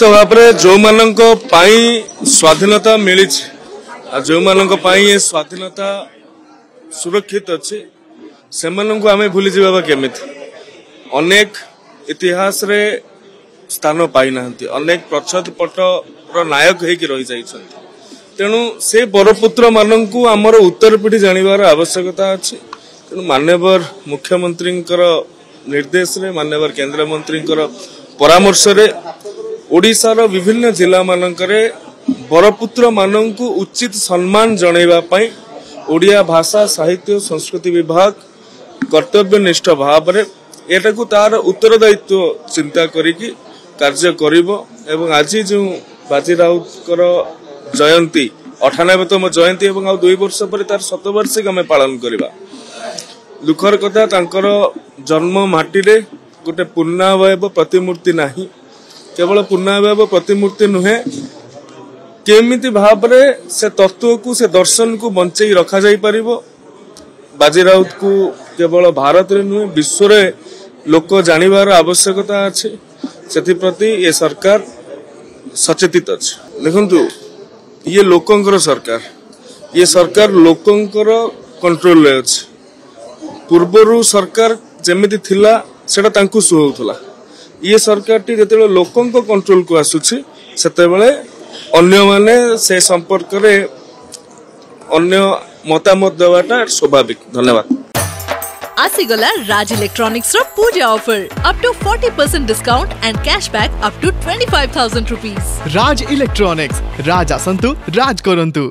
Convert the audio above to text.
तो भाव जो मानक स्वाधीनता मिली जो मानक ये स्वाधीनता सुरक्षित अच्छी से आम भूली जावा केमी अनेक इतिहास रे स्थान पाई अनेक प्रच्छद पट नायक होगी रही जाइछन तेणु से बरपुत्र मानक आमर उत्तर पीढ़ी जानवर आवश्यकता अच्छी तेणु माननीय मुख्यमंत्री निर्देश रे माननीय केंद्र मंत्री परामर्श रे ओडिशार विभिन्न जिला मानकरे बरपुत्र मानक उचित सम्मान जनइबा पई ओडिया भाषा साहित्य संस्कृति विभाग कर्तव्यनिष्ठ भाव रे एटाकू तार उत्तरदायित्व चिंता करिकी कार्य करिवो एवं आज जो बाजी राउतर जयंती 98तम जयंती एवं आ 2 वर्ष पर तार 7 वार्षिक आम पालन करवा दुखर कथा तांकर जन्म माटी रे गोटे पूर्णावय प्रतिमूर्ति नाही केवल पूर्णावय प्रतिमूर्ति नुहे केमिति भाव रे से तत्व को से दर्शन को बंचई रखा जाई परिबो बाजी राउत को केवल भारत रे नुहे विश्व रे लोक जानिबार आवश्यकता अछि सेति प्रति ये सरकार सचेतित अछि देखंतु ये लोकंकर सरकार लोकंकर कंट्रोल रे अछि पूर्वरु सरकार जेमिति थिला सेटा तांकु सुहोउथला ये सरकार टी जते लोकंक कंट्रोल को आसुछि सेते बेले अन्य माने से संपर्क रे अन्य मतामत देवाटा स्वाभाविक। धन्यवाद। आसीगला राज इलेक्ट्रॉनिक्स रो Puja offer up to 40% discount and cashback up to 25,000 rupees. Raj electronics Raj आसंतु राज करंतु।